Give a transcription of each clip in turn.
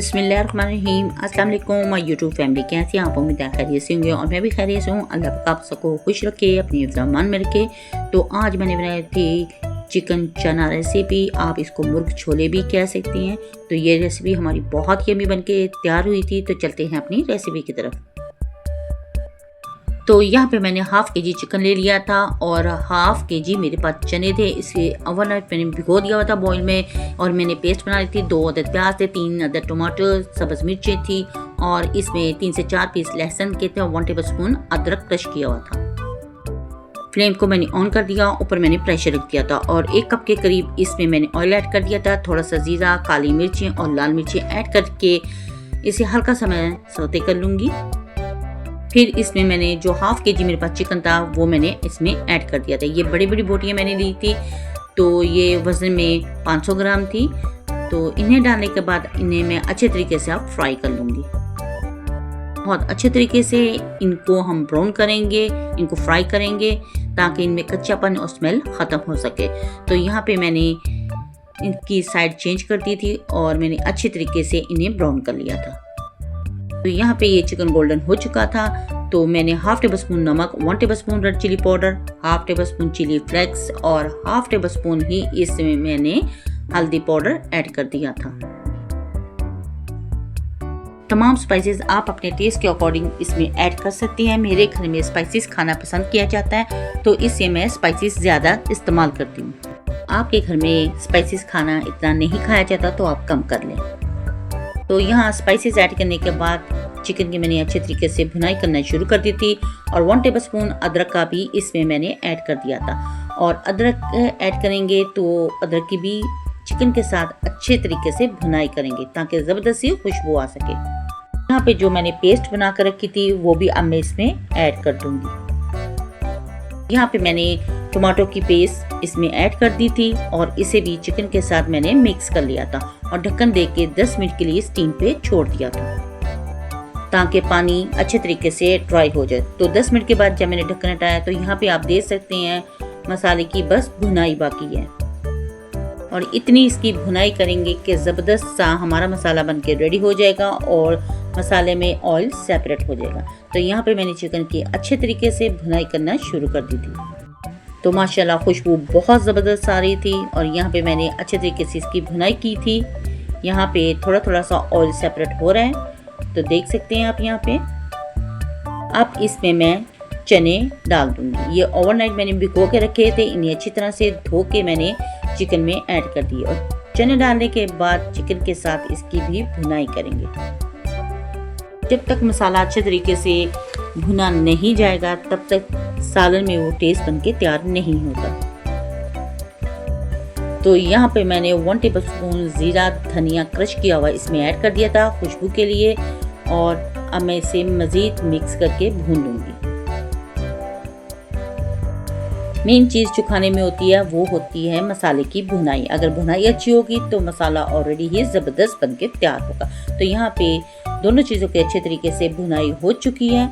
बिस्मिल्लाहिर्रहमानिर्रहीम। अस्सलाम वालेकुम माय यूट्यूब फैमिली, कैसे हैं आप? उम्मीद है खैरियत से होंगे और मैं भी खैरियत से हूँ। अल्लाह पाक आप सबको खुश रखे, अपनी फ़रमान में रखे। तो आज मैंने बनाई थी चिकन चना रेसिपी, आप इसको मुर्ग छोले भी कह सकती हैं। तो ये रेसिपी हमारी बहुत यमी बन के तैयार हुई थी। तो चलते हैं अपनी रेसिपी की तरफ। तो यहाँ पे मैंने हाफ़ के जी चिकन ले लिया था और हाफ़ के जी मेरे पास चने थे। इसे ओवरनाइट मैंने भिगो दिया हुआ था बॉईल में और मैंने पेस्ट बना ली थी। 2 अदद प्याज थे, 3 अदद टमाटर, सब्ज़ मिर्चें थी और इसमें 3 से 4 पीस लहसुन के थे और 1 टेबल स्पून अदरक क्रश किया हुआ था। फ्लेम को मैंने ऑन कर दिया, ऊपर मैंने प्रेशर रख दिया था और 1 कप के करीब इसमें मैंने ऑयल ऐड कर दिया था। थोड़ा सा ज़ीरा, काली मिर्चें और लाल मिर्चें ऐड करके इसे हल्का सा मैं सौते कर लूँगी। फिर इसमें मैंने जो हाफ़ के जी मेरे पास चिकन था वो मैंने इसमें ऐड कर दिया था। ये बड़ी बड़ी बोटियाँ मैंने ली थी, तो ये वज़न में 500 ग्राम थी। तो इन्हें डालने के बाद इन्हें मैं अच्छे तरीके से फ्राई कर लूँगी। बहुत अच्छे तरीके से इनको हम ब्राउन करेंगे, इनको फ्राई करेंगे ताकि इनमें कच्चापन और स्मेल ख़त्म हो सके। तो यहाँ पे मैंने इनकी साइड चेंज कर दी थी और मैंने अच्छे तरीके से इन्हें ब्राउन कर लिया था। तो यहाँ पे ये चिकन गोल्डन हो चुका था। तो मैंने हाफ़ टेबल स्पून नमक, 1 tablespoon red chilli powder, half tablespoon chilli flakes और हाफ़ टेबल स्पून ही इसमें मैंने हल्दी पाउडर ऐड कर दिया था। तमाम स्पाइसेस आप अपने टेस्ट के अकॉर्डिंग इसमें ऐड कर सकती हैं। मेरे घर में स्पाइसेस खाना पसंद किया जाता है तो इससे मैं स्पाइसेस ज़्यादा इस्तेमाल करती हूँ। आपके घर में स्पाइसेस खाना इतना नहीं खाया जाता तो आप कम कर लें। तो यहाँ स्पाइसेस ऐड करने के बाद चिकन की मैंने अच्छे तरीके से भुनाई करना शुरू कर दी थी और 1 टेबल स्पून अदरक का भी इसमें मैंने ऐड कर दिया था। और अदरक ऐड करेंगे तो अदरक की भी चिकन के साथ अच्छे तरीके से भुनाई करेंगे ताकि ज़बरदस्त सी खुशबू आ सके। यहाँ पे जो मैंने पेस्ट बना कर रखी थी वो भी अब मैं इसमें ऐड कर दूँगी। यहाँ पे मैंने टमाटो की पेस्ट इसमें ऐड कर दी थी और इसे भी चिकन के साथ मैंने मिक्स कर लिया था और ढक्कन दे के 10 मिनट के लिए स्टीम पे छोड़ दिया था ताकि पानी अच्छे तरीके से ड्राई हो जाए। तो 10 मिनट के बाद जब मैंने ढक्कन हटाया तो यहाँ पे आप देख सकते हैं मसाले की बस भुनाई बाकी है और इतनी इसकी भुनाई करेंगे कि ज़बरदस्त सा हमारा मसाला बन के रेडी हो जाएगा और मसाले में ऑयल सेपरेट हो जाएगा। तो यहाँ पे मैंने चिकन की अच्छे तरीके से भुनाई करना शुरू कर दी थी। तो माशाल्लाह खुशबू बहुत ज़बरदस्त आ रही थी और यहाँ पे मैंने अच्छे तरीके से इसकी भुनाई की थी। यहाँ पे थोड़ा थोड़ा सा ऑयल सेपरेट हो रहा है, तो देख सकते हैं आप यहाँ पे। अब इसमें मैं चने डाल दूँगी। ये ओवरनाइट मैंने भिगो के रखे थे, इन्हें अच्छी तरह से धो के मैंने चिकन में ऐड कर दिए और चने डालने के बाद चिकन के साथ इसकी भी भुनाई करेंगे। जब तक मसाला अच्छे तरीके से भुना नहीं जाएगा तब तक सालन में वो टेस्ट बनके तैयार नहीं होता। तो यहाँ पे मैंने 1 टेबल स्पून ज़ीरा धनिया क्रश किया हुआ इसमें ऐड कर दिया था खुशबू के लिए और अब मैं इसे मज़ीद मिक्स करके भून लूँगी। मेन चीज़ जो खाने में होती है वो होती है मसाले की भुनाई। अगर भुनाई अच्छी होगी तो मसाला ऑलरेडी ही ज़बरदस्त बनके तैयार होगा। तो यहाँ पे दोनों चीज़ों के अच्छे तरीके से भुनाई हो चुकी है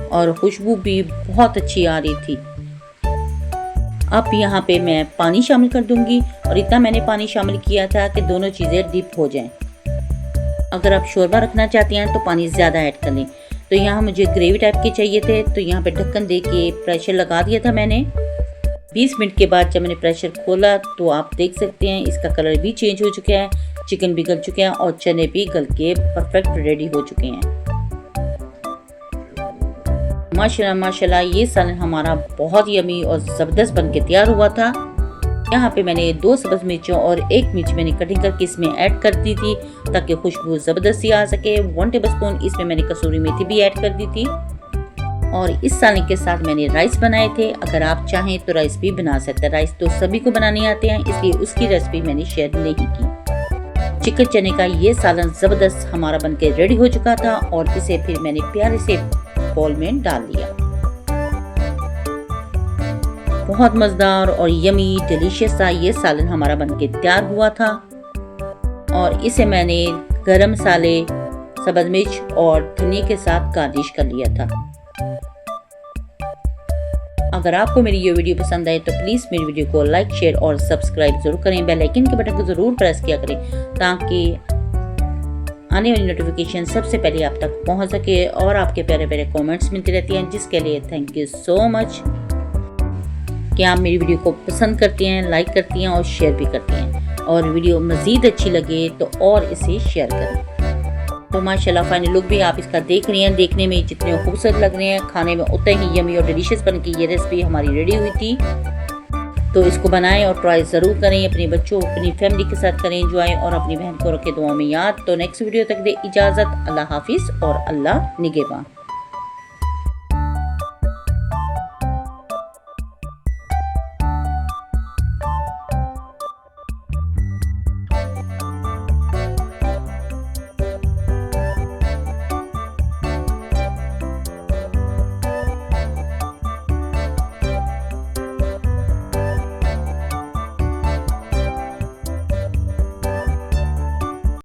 और खुशबू भी बहुत अच्छी आ रही थी। अब यहाँ पे मैं पानी शामिल कर दूंगी और इतना मैंने पानी शामिल किया था कि दोनों चीज़ें डिप हो जाएं। अगर आप शोरबा रखना चाहते हैं तो पानी ज़्यादा ऐड कर लें। तो यहाँ मुझे ग्रेवी टाइप के चाहिए थे, तो यहाँ पे ढक्कन दे के प्रेशर लगा दिया था मैंने। 20 मिनट के बाद जब मैंने प्रेशर खोला तो आप देख सकते हैं इसका कलर भी चेंज हो चुका है, चिकन भी गल चुके हैं और चने भी गल के परफेक्ट रेडी हो चुके हैं। माशाल्लाह माशाल्लाह ये सालन हमारा बहुत यमी और ज़बरदस्त बन के तैयार हुआ था। यहाँ पे मैंने 2 सब्ज़ मिर्चों और 1 मिर्च मैंने कटिंग करके इसमें ऐड कर दी थी ताकि खुशबू ज़बरदस्त सी आ सके। 1 टेबल स्पून इसमें मैंने कसूरी मेथी भी ऐड कर दी थी और इस सालन के साथ मैंने राइस बनाए थे। अगर आप चाहें तो राइस भी बना सकते हैं। राइस तो सभी को बनाने आते हैं, इसलिए उसकी रेसिपी मैंने शेयर नहीं की। चिकन चने का ये सालन ज़बरदस्त हमारा बनके रेडी हो चुका था और इसे फिर मैंने प्यारे से बॉल में डाल दिया। बहुत मज़ेदार और यमी डिलीशियस सा ये सालन हमारा बनके तैयार हुआ था और इसे मैंने गरम मसाले, सब्ज़ मिर्च और धनिया के साथ गार्निश कर लिया था। अगर आपको मेरी ये वीडियो पसंद आए तो प्लीज़ मेरी वीडियो को लाइक, शेयर और सब्सक्राइब ज़रूर करें। बेल आइकन के बटन को ज़रूर प्रेस किया करें ताकि आने वाली नोटिफिकेशन सबसे पहले आप तक पहुंच सके और आपके प्यारे प्यारे कमेंट्स मिलती रहती हैं, जिसके लिए थैंक यू सो मच कि आप मेरी वीडियो को पसंद करती हैं, लाइक करती हैं और शेयर भी करती हैं। और वीडियो मज़ीद अच्छी लगे तो और इसे शेयर करें। तो माशाल्लाह फाइनल लुक भी आप इसका देख रही हैं। देखने में जितने खूबसूरत लग रहे हैं, खाने में उतने ही यमी और डिलीशियस बन के ये रेसिपी हमारी रेडी हुई थी। तो इसको बनाएं और ट्राई ज़रूर करें। अपने बच्चों, अपनी फैमिली के साथ करें एंजॉय और अपनी बहन को रखें दुआ में याद। तो नेक्स्ट वीडियो तक दे इजाज़त। अल्लाह हाफिज़ और अल्लाह निगहबान।